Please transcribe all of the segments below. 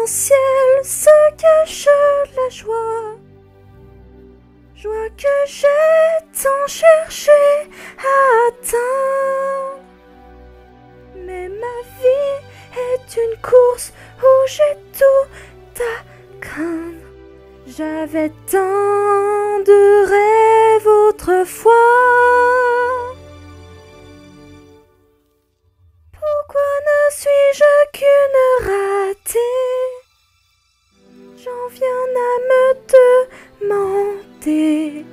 ciel se cache la joie, joie que j'ai tant cherché à atteindre. Mais ma vie est une course où j'ai tout à craindre. J'avais tant de rêves autrefois. Pourquoi ne suis-je qu'une ratée? J'en viens à me demander,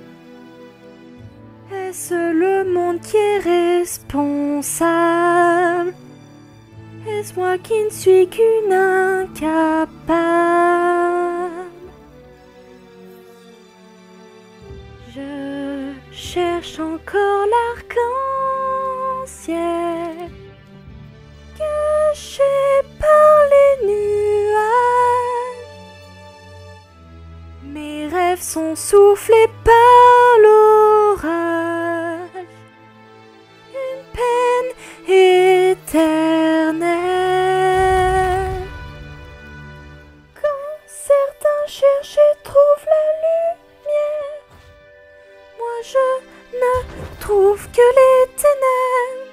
est-ce le monde qui est responsable? Est-ce moi qui ne suis qu'une incapable? Je cherche encore l'arc-en-ciel caché par les nuages. Mes rêves sont soufflés par l'orage. Une peine éternelle. Quand certains cherchent et trouvent la lumière, moi je ne trouve que les ténèbres.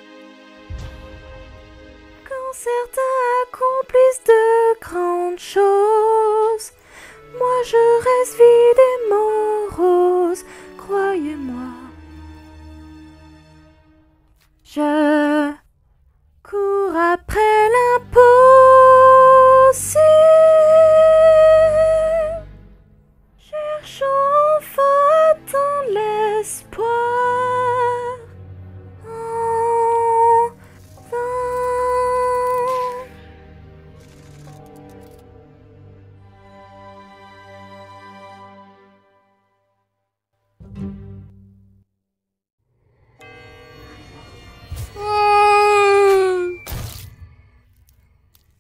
Quand certains accomplissent de grandes choses, moi je reste vide et morose, croyez-moi. Je cours après l'impossible, cherchant enfin à atteindre l'espoir. En vain.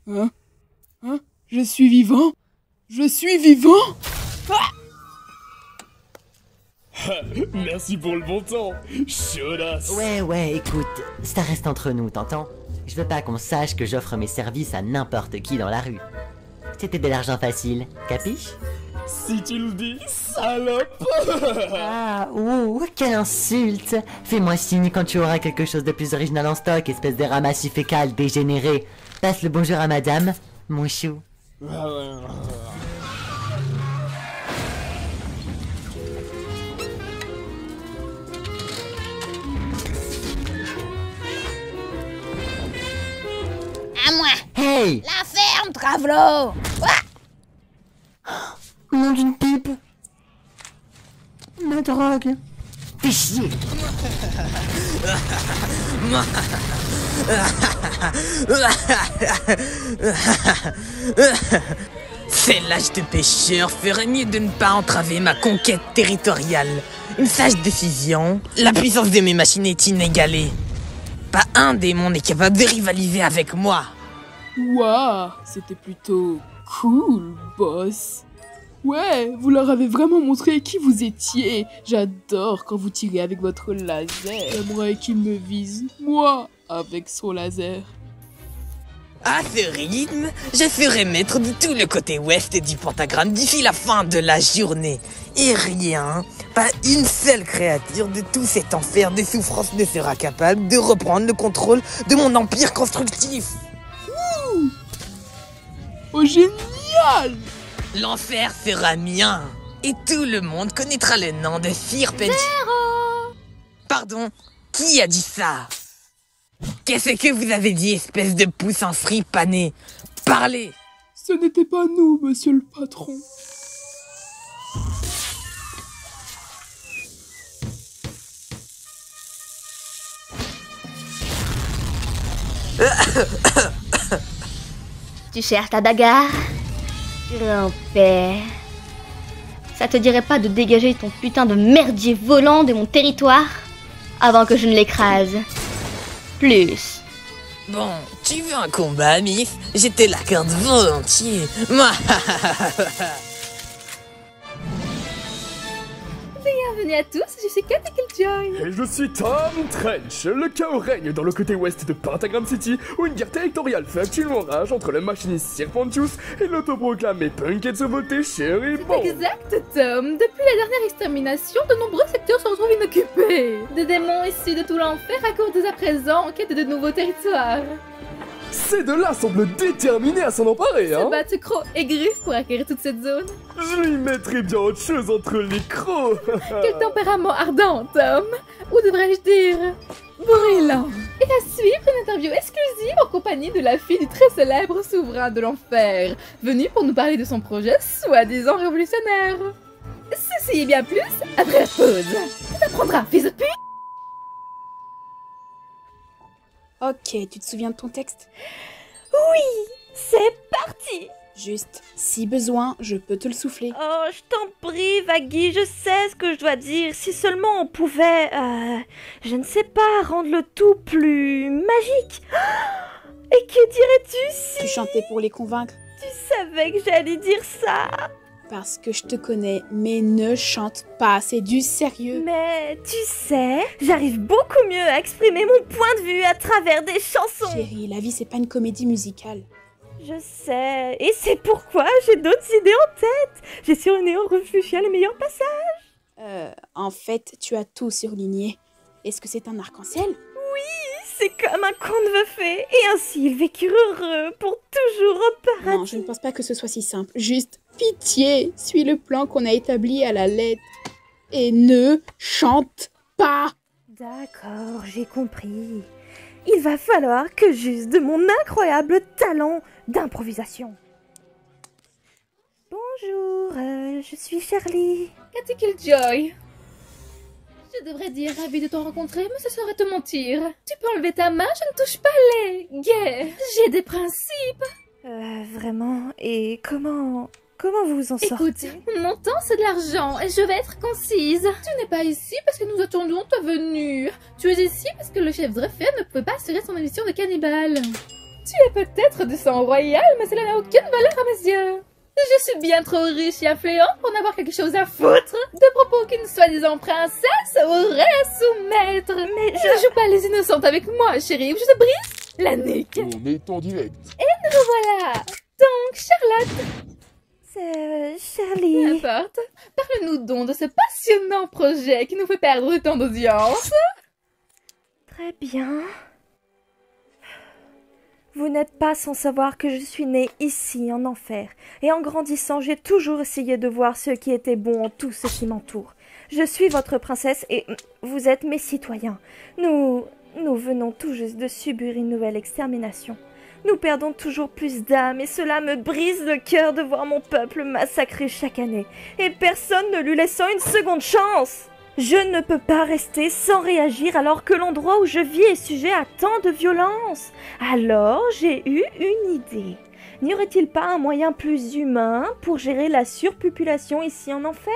Hein? Hein? Je suis vivant? Je suis vivant? Merci pour le bon temps, chaudasse. Ouais, écoute, ça reste entre nous, t'entends? Je veux pas qu'on sache que j'offre mes services à n'importe qui dans la rue. C'était de l'argent facile, capiche? Si tu le dis, salope. Ah, ouh, quelle insulte! Fais-moi signe quand tu auras quelque chose de plus original en stock, espèce de ramassis fécal dégénéré. Passe le bonjour à madame, mon chou. À moi! Hey! La ferme, Travelo! Nom d'une pipe! Ma drogue! Fais chier! C'est l'âge de pêcheur ferait mieux de ne pas entraver ma conquête territoriale. Une sage décision, la puissance de mes machines est inégalée. Pas un démon n'est capable de rivaliser avec moi. Waouh, c'était plutôt cool, boss. Ouais, vous leur avez vraiment montré qui vous étiez. J'adore quand vous tirez avec votre laser. J'aimerais qu'ils me visent, moi, avec son laser. À ce rythme, je serai maître de tout le côté ouest du pentagramme d'ici la fin de la journée. Et rien, pas une seule créature de tout cet enfer de souffrance ne sera capable de reprendre le contrôle de mon empire constructif. Oh, génial! L'enfer sera mien, et tout le monde connaîtra le nom de Sir Penty. Pardon, qui a dit ça? Qu'est-ce que vous avez dit, espèce de pouce en fripe pané? Parlez! Ce n'était pas nous, monsieur le patron. Tu cherches ta bagarre? Grand-père, ça te dirait pas de dégager ton putain de merdier volant de mon territoire avant que je ne l'écrase? Plus. Bon, tu veux un combat, Miss? Je te l'accorde volontiers. Moi. Viens Bienvenue à tous, je suis Cathy Killjoy. Et je suis Tom Trench. Le chaos règne dans le côté ouest de Pentagram City, où une guerre territoriale fait actuellement rage entre le machiniste Serpentius et l'autoproclamé punk et survolté Cherry Bomb. Exact, Tom. Depuis la dernière extermination, de nombreux secteurs se retrouvent inoccupés. Des démons issus de tout l'enfer accourent dès à présent en quête de nouveaux territoires. Ces deux-là semblent déterminés à s'en emparer, Se hein. battent crocs et griffes pour acquérir toute cette zone. Je lui mettrai bien autre chose entre les crocs. Quel tempérament ardent, Tom. Ou devrais-je dire... brûlant. Et à suivre une interview exclusive en compagnie de la fille du très célèbre souverain de l'enfer, venue pour nous parler de son projet soi-disant révolutionnaire. Ceci et bien plus après la pause. Tu t'apprendras, fils de pute. Ok, tu te souviens de ton texte? Oui, c'est parti. Juste, si besoin, je peux te le souffler. Oh, je t'en prie, Vaggy, je sais ce que je dois dire. Si seulement on pouvait, je ne sais pas, rendre le tout plus magique. Et que dirais-tu si... Tu chantais pour les convaincre? Tu savais que j'allais dire ça. Parce que je te connais, mais ne chante pas, c'est du sérieux. Mais tu sais, j'arrive beaucoup mieux à exprimer mon point de vue à travers des chansons. Chérie, la vie c'est pas une comédie musicale. Je sais, et c'est pourquoi j'ai d'autres idées en tête. J'ai surligné en refugia les meilleurs passages. En fait, tu as tout surligné. Est-ce que c'est un arc-en-ciel? Oui, c'est comme un conte de fées, et ainsi ils vécurent heureux pour toujours au paradis. Non, je ne pense pas que ce soit si simple. Juste, pitié, suis le plan qu'on a établi à la lettre. Et ne chante pas. D'accord, j'ai compris. Il va falloir que j'use de mon incroyable talent d'improvisation. Bonjour, je suis Charlie. Cathy Killjoy. Je devrais dire ravi de te rencontrer, mais ce serait te mentir. Tu peux enlever ta main, je ne touche pas les gays. J'ai des principes. Vraiment? Et comment vous vous en sortez? Écoute, mon temps c'est de l'argent et je vais être concise. Tu n'es pas ici parce que nous attendions ta venue. Tu es ici parce que le chef Dreyfus ne pouvait pas assurer son émission de cannibale. Tu es peut-être du sang royal, mais cela n'a aucune valeur à mes yeux. Je suis bien trop riche et influente pour n'avoir quelque chose à foutre de propos qu'une soi-disant princesse aurait à soumettre. Mais je joue pas les innocentes avec moi, chérie, ou je te brise la nuque. On est en direct. Et nous revoilà. Donc, Charlotte. C'est Charlie. N'importe. Parle-nous donc de ce passionnant projet qui nous fait perdre tant d'audience. Très bien. Vous n'êtes pas sans savoir que je suis née ici, en enfer. Et en grandissant, j'ai toujours essayé de voir ce qui était bon en tout ce qui m'entoure. Je suis votre princesse et vous êtes mes citoyens. Nous venons tout juste de subir une nouvelle extermination. Nous perdons toujours plus d'âmes et cela me brise le cœur de voir mon peuple massacré chaque année. Et personne ne lui laissant une seconde chance. Je ne peux pas rester sans réagir alors que l'endroit où je vis est sujet à tant de violence. Alors j'ai eu une idée. N'y aurait-il pas un moyen plus humain pour gérer la surpopulation ici en enfer?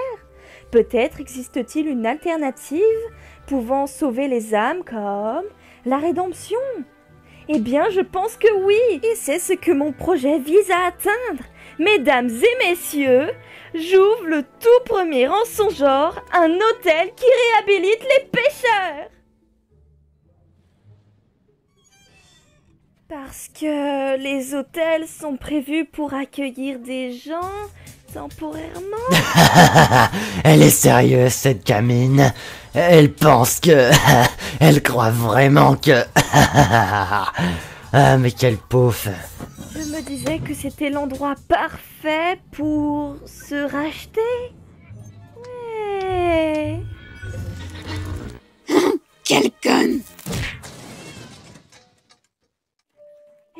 Peut-être existe-t-il une alternative pouvant sauver les âmes comme la rédemption? Eh bien, je pense que oui, et c'est ce que mon projet vise à atteindre. Mesdames et messieurs, j'ouvre le tout premier en son genre, un hôtel qui réhabilite les pêcheurs. Parce que les hôtels sont prévus pour accueillir des gens temporairement. Elle est sérieuse, cette gamine. Elle pense que... Elle croit vraiment que... Ah, mais quelle pauvre. Je me disais que c'était l'endroit parfait pour se racheter. Ouais. Quelle conne!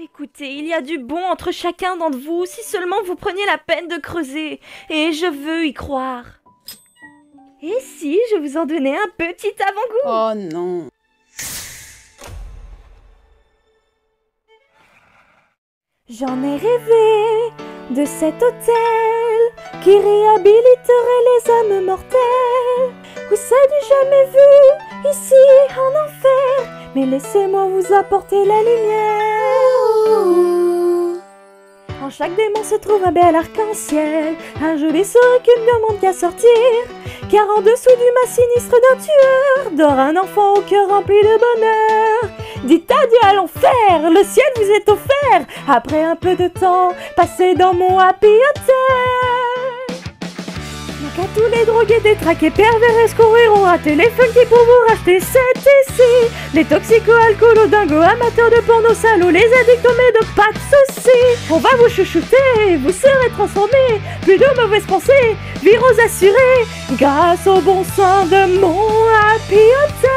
Écoutez, il y a du bon entre chacun d'entre vous, si seulement vous preniez la peine de creuser. Et je veux y croire. Et si je vous en donnais un petit avant-goût? Oh non. J'en ai rêvé de cet hôtel qui réhabiliterait les âmes mortelles. Vous savez jamais vu ici en enfer, mais laissez-moi vous apporter la lumière. En En chaque démon se trouve un bel arc-en-ciel, un joli sourire qu'une demande qu'à sortir. Car en dessous du mas sinistre d'un tueur dort un enfant au cœur rempli de bonheur. Dites adieu à l'enfer, le ciel vous est offert après un peu de temps passé dans mon happy hotel. Donc à tous les drogués, détraqués, pervers, escourir ou ratés, les funky pour vous racheter, c'est ici. Les toxico-alcoolos, dingos, amateurs de porno, salauds, les addicts aux médocs, pas de soucis. On va vous chouchouter, vous serez transformés, plus de mauvaises pensées, virus assurés, grâce au bon sang de mon happy hotel.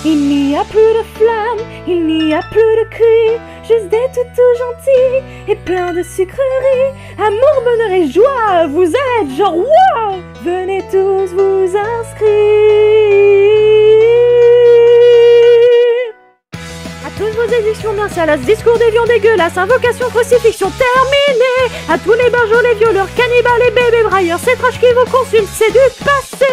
Il n'y a plus de flammes, il n'y a plus de cris, juste des toutous gentils et plein de sucreries. Amour, bonheur et joie, vous êtes genre wow. Venez tous vous inscrire. À tous vos éditions d'un salace, discours déviants dégueulasses, invocation, crucifixion terminée. À tous les barjots, les violeurs, cannibales et bébés brailleurs, ces trash qui vous consultent, c'est du passé.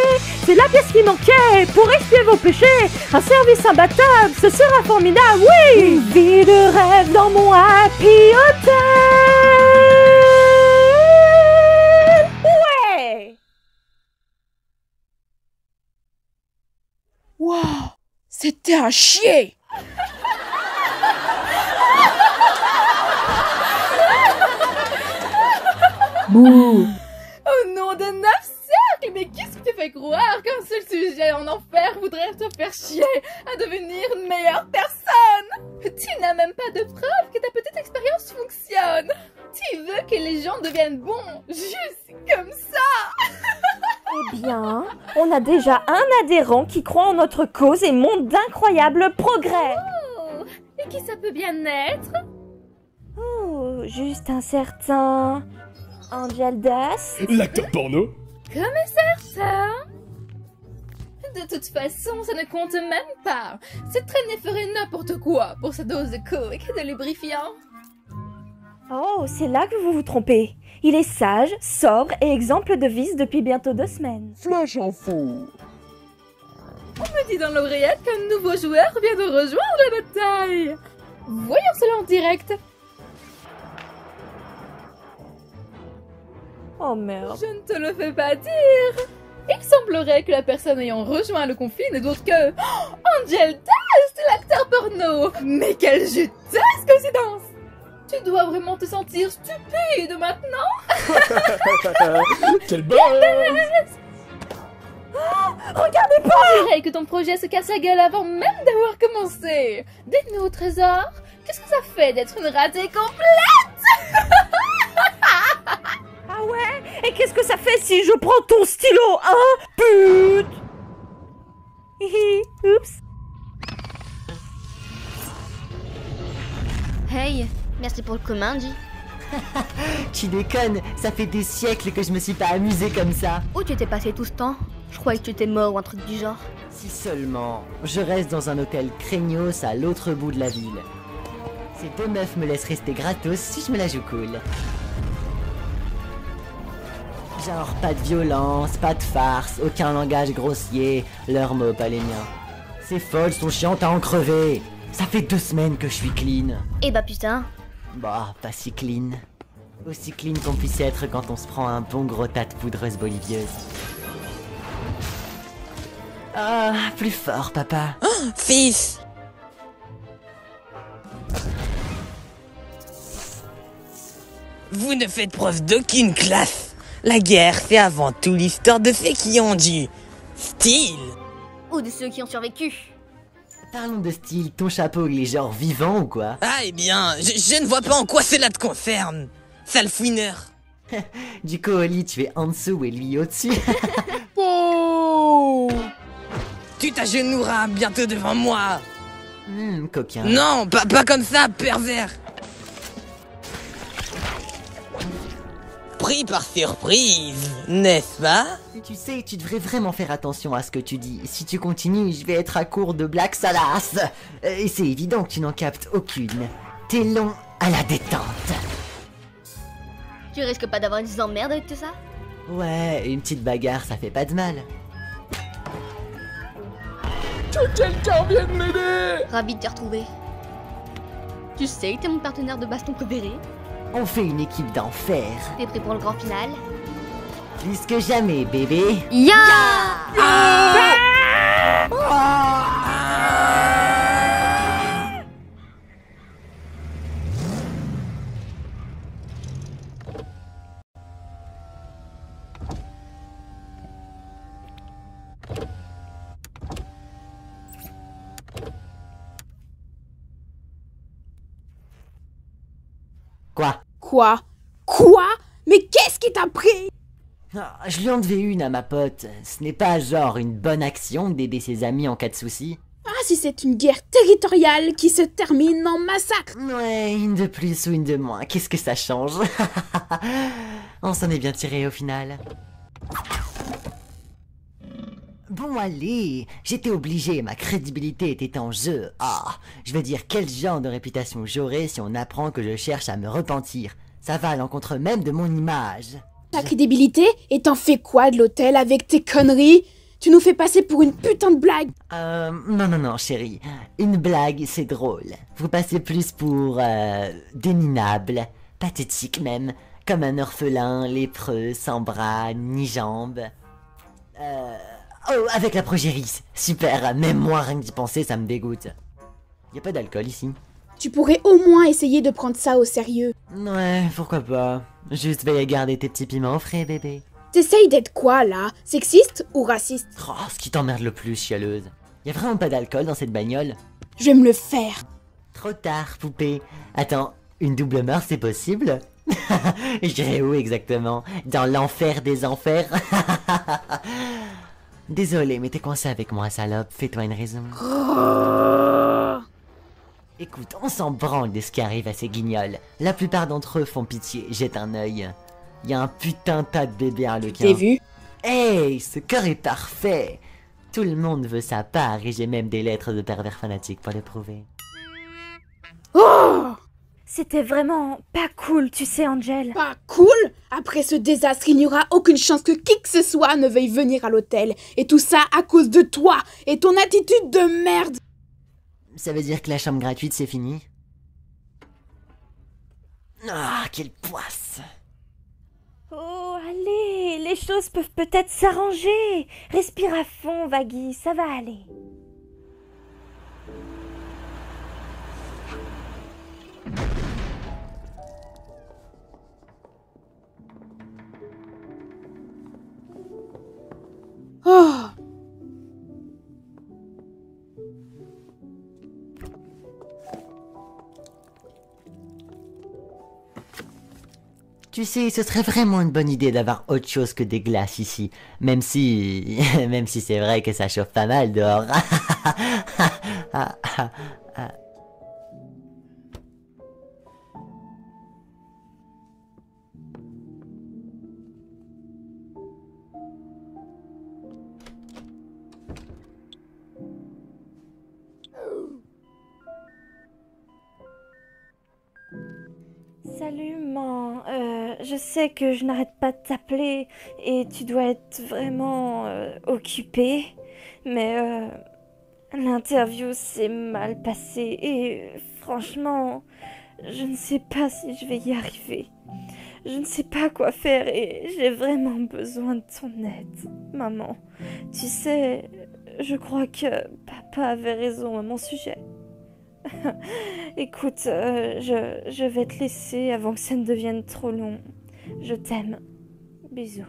C'est la pièce qui manquait pour expier vos péchés. Un service imbattable, ce sera formidable, oui. Une vie de rêve dans mon happy hotel. Ouais. Waouh, c'était un chier. Bouh. Oh non, de 9 cercles! Mais qu'est-ce qui te fait croire qu'un seul sujet en enfer voudrait te faire chier à devenir une meilleure personne? Tu n'as même pas de preuve que ta petite expérience fonctionne! Tu veux que les gens deviennent bons, juste comme ça! Eh bien, on a déjà un adhérent qui croit en notre cause et montre d'incroyables progrès. Oh! Et qui ça peut bien être? Oh, juste un certain Angel Dust. L'acteur porno? Comme certain! De toute façon, ça ne compte même pas. Cette traînée ferait n'importe quoi pour sa dose de coke et de lubrifiant. Oh, c'est là que vous vous trompez. Il est sage, sobre et exemple de vice depuis bientôt 2 semaines. Flash info. On me dit dans l'oreillette qu'un nouveau joueur vient de rejoindre la bataille. Voyons cela en direct. Oh merde. Je ne te le fais pas dire. Il semblerait que la personne ayant rejoint le conflit n'est d'autre que Angel Dust, l'acteur porno. Mais quelle juteuse coïncidence. Tu dois vraiment te sentir stupide maintenant. Quelle buzz! Regardez pas. On dirait que ton projet se casse la gueule avant même d'avoir commencé. Dites-nous au trésor, qu'est-ce que ça fait d'être une ratée complète? Ah ouais? Et qu'est-ce que ça fait si je prends ton stylo, hein? Pute! Hihi, oups. Hey, merci pour le commun, G. Tu déconnes, ça fait des siècles que je me suis pas amusé comme ça. Où tu t'es passé tout ce temps? Je croyais que tu étais mort ou un truc du genre. Si seulement, je reste dans un hôtel craignos à l'autre bout de la ville. Ces 2 meufs me laissent rester gratos si je me la joue cool. Genre pas de violence, pas de farce, aucun langage grossier, leurs mots pas les miens. Ces folles sont chiantes à en crever. Ça fait 2 semaines que je suis clean. Eh bah putain. Bah, pas si clean. Aussi clean qu'on puisse être quand on se prend un bon gros tas de poudreuse bolivieuse. Ah, plus fort, papa. Oh, fils! Vous ne faites preuve d'aucune classe. La guerre, c'est avant tout l'histoire de ceux qui ont du style. Ou de ceux qui ont survécu. Parlons de style, ton chapeau il est genre vivant ou quoi? Ah, eh bien, je ne vois pas en quoi cela te concerne. Sale fouineur. Du coup, Oli, tu es en dessous et lui au-dessus. Oh. Tu t'agenouilleras bientôt devant moi. Coquin. Non, pas comme ça, pervers. Pris par surprise, n'est-ce pas? Tu sais, tu devrais vraiment faire attention à ce que tu dis. Si tu continues, je vais être à court de blagues salaces. Et c'est évident que tu n'en captes aucune. T'es long à la détente. Tu risques pas d'avoir des emmerdes avec tout ça? Ouais, une petite bagarre, ça fait pas de mal. Que quelqu'un vienne m'aider! Ravi de te retrouver. Tu sais que t'es mon partenaire de baston préféré. On fait une équipe d'enfer. T'es prêt pour le grand final? Plus que jamais, bébé. Ya! Quoi? Quoi? Quoi? Mais qu'est-ce qui t'a pris? Ah, je lui en devais une à ma pote. Ce n'est pas genre une bonne action d'aider ses amis en cas de soucis. Ah, si c'est une guerre territoriale qui se termine en massacre. Ouais, une de plus ou une de moins, qu'est-ce que ça change? On s'en est bien tiré au final. Bon allez, j'étais obligé, ma crédibilité était en jeu. Ah, je veux dire, quel genre de réputation j'aurai si on apprend que je cherche à me repentir? Ça va à l'encontre même de mon image. Ta crédibilité? Et t'en fais quoi de l'hôtel avec tes conneries? Tu nous fais passer pour une putain de blague. Non, chérie. Une blague, c'est drôle. Vous passez plus pour, des minables. Pathétique même. Comme un orphelin, lépreux, sans bras, ni jambes. Oh, avec la progérie. Super, même moi, rien que d'y penser, ça me dégoûte. Y a pas d'alcool ici. Tu pourrais au moins essayer de prendre ça au sérieux. Ouais, pourquoi pas. Juste veille garder tes petits piments frais, bébé. T'essayes d'être quoi, là? Sexiste ou raciste? Oh, ce qui t'emmerde le plus, chialeuse. Y a vraiment pas d'alcool dans cette bagnole? Je vais me le faire. Trop tard, poupée. Attends, une double mort, c'est possible? J'irai où exactement? Dans l'enfer des enfers? Désolé, mais t'es coincé avec moi, salope. Fais-toi une raison. Écoute, on s'en branle de ce qui arrive à ces guignols. La plupart d'entre eux font pitié, jette un œil. Y a un putain de tas de bébés harlequins. T'es vu? Hey, ce corps est parfait. Tout le monde veut sa part et j'ai même des lettres de pervers fanatiques pour le prouver. Oh! C'était vraiment pas cool, tu sais, Angel. Pas cool? Après ce désastre, il n'y aura aucune chance que qui que ce soit ne veuille venir à l'hôtel. Et tout ça à cause de toi et ton attitude de merde. Ça veut dire que la chambre gratuite, c'est fini? Ah, quelle poisse! Oh, allez, les choses peuvent peut-être s'arranger. Respire à fond, Vaggy, ça va aller. Oh! Tu sais, ce serait vraiment une bonne idée d'avoir autre chose que des glaces ici. Même si... même si c'est vrai que ça chauffe pas mal dehors. Salut, man. Je sais que je n'arrête pas de t'appeler et tu dois être vraiment occupé, mais l'interview s'est mal passée et franchement, je ne sais pas si je vais y arriver. Je ne sais pas quoi faire et j'ai vraiment besoin de ton aide, maman. Tu sais, je crois que papa avait raison à mon sujet. Écoute, je vais te laisser avant que ça ne devienne trop long. Je t'aime. Bisous.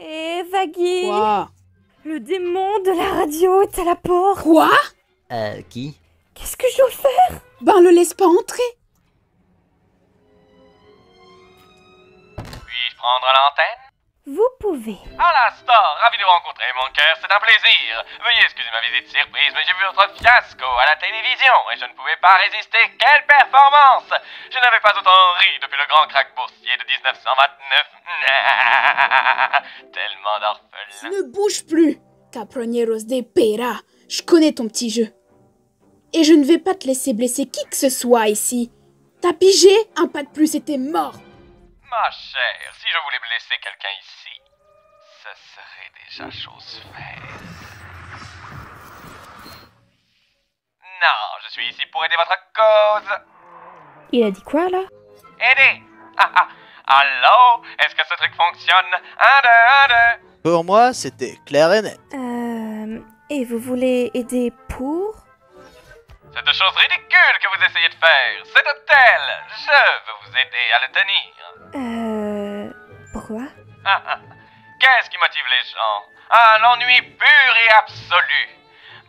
Et Vaggy, Quoi? le démon de la radio est à la porte. Quoi? Qui? Qu'est-ce que je dois faire? Ben le laisse pas entrer. Puis-je prendre l'antenne? Vous pouvez. À l'instant, ravi de vous rencontrer, mon cœur, c'est un plaisir. Veuillez excuser ma visite surprise, mais j'ai vu votre fiasco à la télévision et je ne pouvais pas résister. Quelle performance! Je n'avais pas autant ri depuis le grand krach boursier de 1929. Tellement d'orphelins. Ne bouge plus, Capronieros de Pera. Je connais ton petit jeu. Et je ne vais pas te laisser blesser qui que ce soit ici. T'as pigé? Un pas de plus et t'es mort. Ma chère, si je voulais blesser quelqu'un ici, ce serait déjà chose faite. Non, je suis ici pour aider votre cause. Il a dit quoi, là? Aider. Allô? Est-ce que ce truc fonctionne? 1, 2, 1, 2. Pour moi, c'était clair et net. Et vous voulez aider pour? C'est de choses ridicules que vous essayez de faire. Cet hôtel, je veux vous aider à le tenir. Pourquoi? Qu'est-ce qui motive les gens? L'ennui pur et absolu.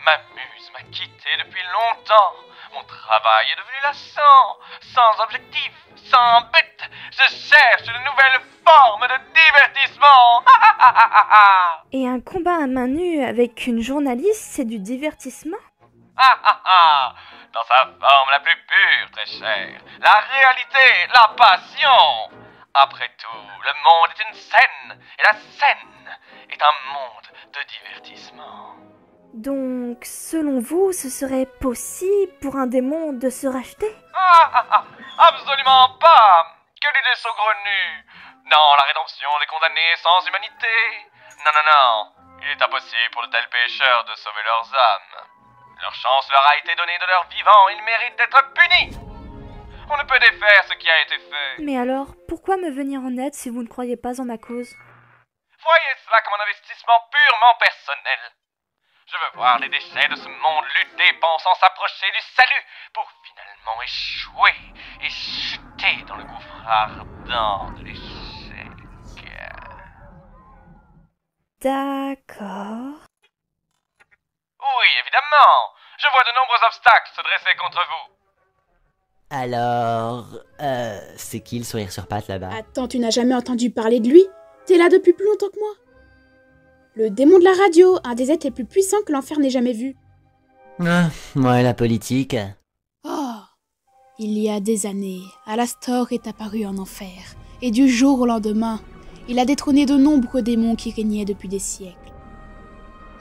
Ma muse m'a quitté depuis longtemps. Mon travail est devenu lassant, sans objectif, sans but. Je cherche de nouvelles formes de divertissement. Et un combat à main nue avec une journaliste, c'est du divertissement? Dans sa forme la plus pure, très chère. La réalité, la passion. Après tout, le monde est une scène, et la scène est un monde de divertissement. Donc, selon vous, ce serait possible pour un démon de se racheter? Absolument pas. Que l'idée saugrenue. Non, la rédemption des condamnés sans humanité. Non. Il est impossible pour de tels pécheurs de sauver leurs âmes. Leur chance leur a été donnée de leur vivant, ils méritent d'être punis. On ne peut défaire ce qui a été fait. Mais alors, pourquoi me venir en aide si vous ne croyez pas en ma cause? Voyez cela comme un investissement purement personnel. Je veux voir les déchets de ce monde lutter, pensant s'approcher du salut, pour finalement échouer et chuter dans le gouffre ardent de l'échec. D'accord. Oui, évidemment. Je vois de nombreux obstacles se dresser contre vous. Alors, c'est qui le sourire sur pattes là-bas? Attends, tu n'as jamais entendu parler de lui? T'es là depuis plus longtemps que moi. Le démon de la radio, un des êtres les plus puissants que l'enfer n'ait jamais vu. Ouais, la politique. Oh, il y a des années, Alastor est apparu en enfer, et du jour au lendemain, il a détrôné de nombreux démons qui régnaient depuis des siècles.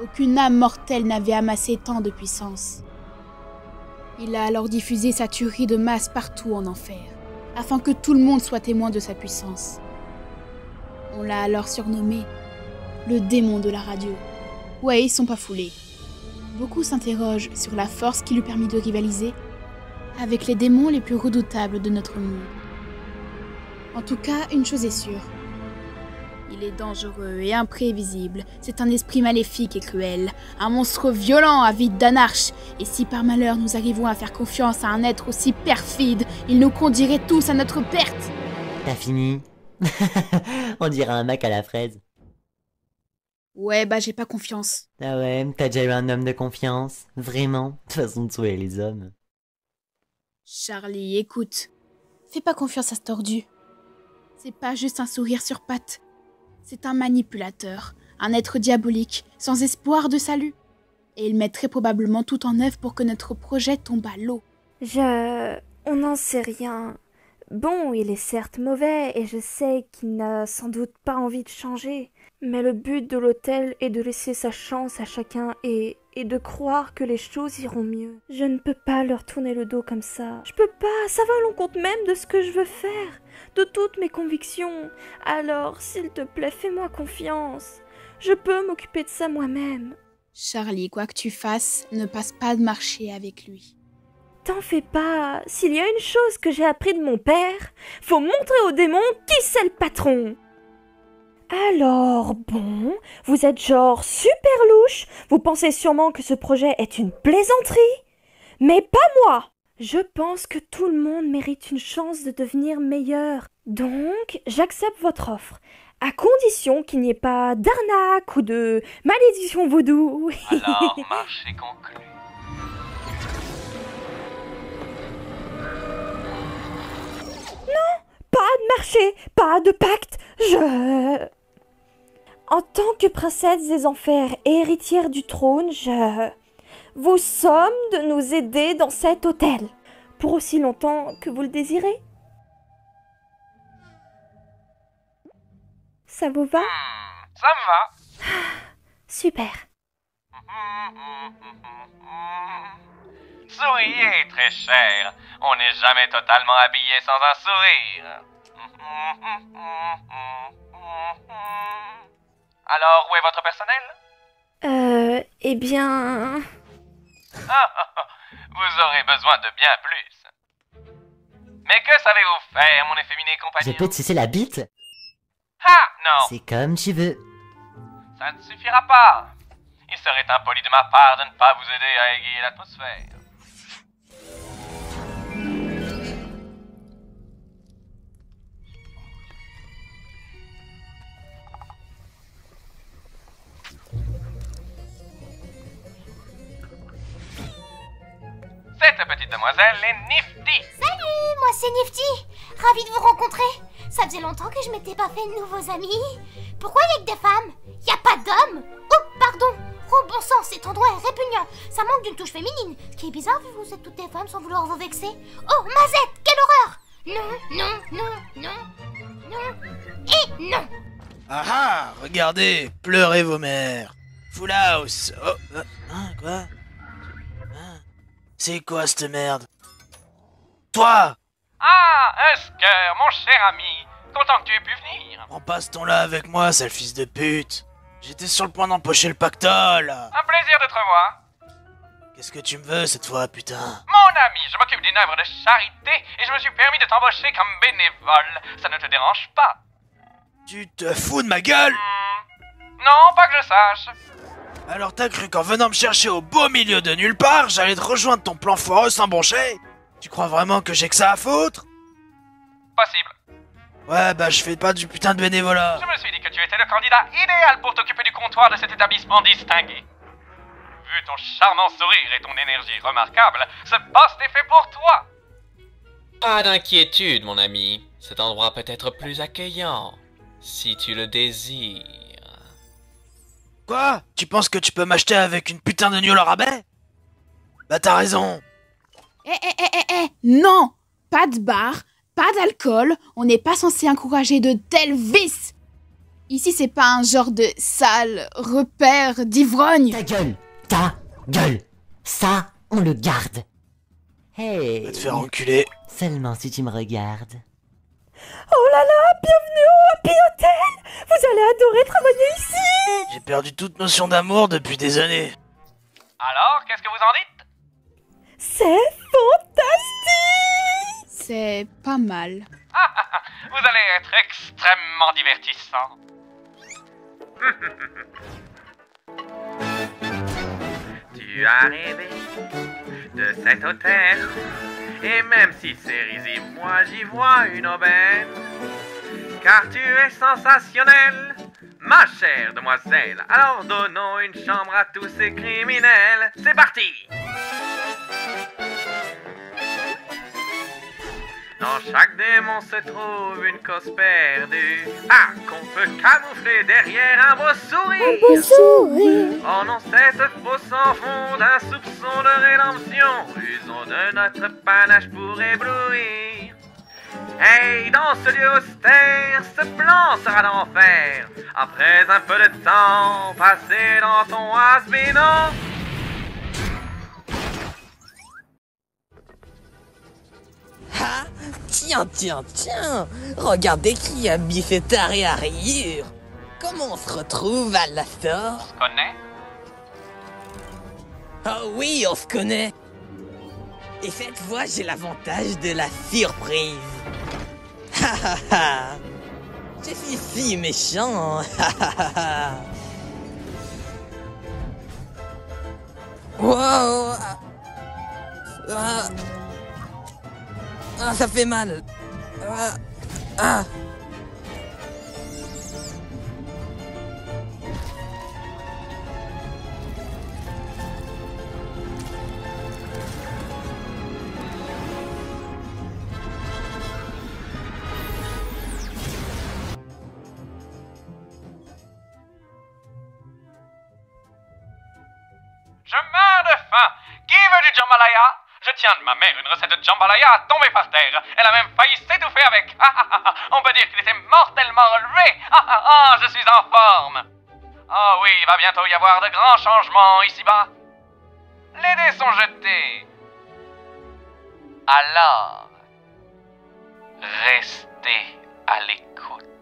Aucune âme mortelle n'avait amassé tant de puissance. Il a alors diffusé sa tuerie de masse partout en enfer, afin que tout le monde soit témoin de sa puissance. On l'a alors surnommé le démon de la radio. Ouais, ils sont pas foulés. Beaucoup s'interrogent sur la force qui lui permit de rivaliser avec les démons les plus redoutables de notre monde. En tout cas, une chose est sûre. Il est dangereux et imprévisible. C'est un esprit maléfique et cruel. Un monstre violent, avide d'anarche. Et si par malheur nous arrivons à faire confiance à un être aussi perfide, il nous conduirait tous à notre perte. T'as fini? On dirait un Mac à la fraise. Ouais, bah j'ai pas confiance. Ah ouais, t'as déjà eu un homme de confiance? Vraiment? Façon de sauver les hommes. Charlie, écoute. Fais pas confiance à ce tordu. C'est pas juste un sourire sur pattes. C'est un manipulateur, un être diabolique, sans espoir de salut. Et il met très probablement tout en œuvre pour que notre projet tombe à l'eau. On n'en sait rien. Bon, il est certes mauvais, et je sais qu'il n'a sans doute pas envie de changer. Mais le but de l'hôtel est de laisser sa chance à chacun et de croire que les choses iront mieux. Je ne peux pas leur tourner le dos comme ça. Je peux pas, ça va à l'encontre même de ce que je veux faire, de toutes mes convictions. Alors, s'il te plaît, fais-moi confiance. Je peux m'occuper de ça moi-même. Charlie, quoi que tu fasses, ne passe pas de marché avec lui. T'en fais pas. S'il y a une chose que j'ai appris de mon père, faut montrer aux démons qui c'est le patron. Alors, bon, vous êtes genre super louche, vous pensez sûrement que ce projet est une plaisanterie, mais pas moi. Je pense que tout le monde mérite une chance de devenir meilleur, donc j'accepte votre offre, à condition qu'il n'y ait pas d'arnaque ou de malédiction vaudou. Alors, marché conclu. Non, pas de marché, pas de pacte, En tant que princesse des enfers et héritière du trône, je vous somme de nous aider dans cet hôtel, pour aussi longtemps que vous le désirez. Ça vous va? Ça me va. Super. Souriez, très cher. On n'est jamais totalement habillé sans un sourire. Alors, où est votre personnel? Eh bien... Vous aurez besoin de bien plus. Mais que savez-vous faire, mon efféminé Je compagnon? peux te sucer la bite? Ah, non. C'est comme tu veux. Ça ne suffira pas. Il serait impoli de ma part de ne pas vous aider à égayer l'atmosphère. Cette petite demoiselle est Nifty. Salut, moi c'est Nifty. Ravie de vous rencontrer. Ça faisait longtemps que je m'étais pas fait de nouveaux amis. Pourquoi il y a que des femmes? Y a pas d'hommes? Oh, pardon. Oh bon sang, cet endroit est répugnant. Ça manque d'une touche féminine. Ce qui est bizarre vu que vous êtes toutes des femmes sans vouloir vous vexer. Oh, Mazette, quelle horreur! Non, non, non, non, non, et non. Ah ah, regardez, pleurez vos mères. Full House. Oh, quoi? C'est quoi cette merde? Toi! Ah, Husker, mon cher ami. Content que tu aies pu venir. Prends pas ce ton-là avec moi, sale fils de pute. J'étais sur le point d'empocher le pactole. Un plaisir de te revoir. Qu'est-ce que tu me veux cette fois, putain? Mon ami, je m'occupe d'une œuvre de charité et je me suis permis de t'embaucher comme bénévole. Ça ne te dérange pas? Tu te fous de ma gueule? Non, pas que je sache. Alors t'as cru qu'en venant me chercher au beau milieu de nulle part, j'allais te rejoindre ton plan foireux sans broncher? Tu crois vraiment que j'ai que ça à foutre? Possible. Ouais, bah je fais pas du putain de bénévolat. Je me suis dit que tu étais le candidat idéal pour t'occuper du comptoir de cet établissement distingué. Vu ton charmant sourire et ton énergie remarquable, ce poste est fait pour toi. Pas d'inquiétude, mon ami. Cet endroit peut être plus accueillant, si tu le désires. Quoi? Tu penses que tu peux m'acheter avec une putain de gnôle au rabais? Bah t'as raison. Non! Pas de bar, pas d'alcool, on n'est pas censé encourager de tels vices! Ici, c'est pas un genre de sale repère d'ivrogne. Ta gueule! Ta gueule! Ça, on le garde. Hey! Va te faire enculer. Seulement si tu me regardes. Oh là là, bienvenue au Happy Hotel! Vous allez adorer travailler ici! J'ai perdu toute notion d'amour depuis des années. Alors, qu'est-ce que vous en dites? C'est fantastique! C'est pas mal. Vous allez être extrêmement divertissant. Tu as rêvé de cet hôtel, et même si c'est risible, moi j'y vois une aubaine. Car tu es sensationnelle, ma chère demoiselle. Alors donnons une chambre à tous ces criminels. C'est parti! Dans chaque démon se trouve une cause perdue. Ah, qu'on peut camoufler derrière un beau sourire. Un beau sourire. Oh non, cette fausse en fond d'un soupçon de rédemption. Usons de notre panache pour éblouir. Hey, dans ce lieu austère, ce plan sera d'enfer. Après un peu de temps passé dans ton has-been. Ah, tiens, regardez qui a biffé taré à rayure. Comment on se retrouve à l'Astor? On se connaît? Oh oui, on se connaît. Et cette fois, j'ai l'avantage de la surprise. Ha ha ha. Je suis si méchant. Ha ha ha. Wow. Ah, ça fait mal. Ah. Je meurs de faim. Qui veut du jambalaya? Je tiens de ma mère une recette de jambalaya tombée par terre. Elle a même failli s'étouffer avec. On peut dire qu'il était mortellement relevé. Je suis en forme. Oh oui, il va bientôt y avoir de grands changements ici-bas. Les dés sont jetés. Alors, restez à l'écoute.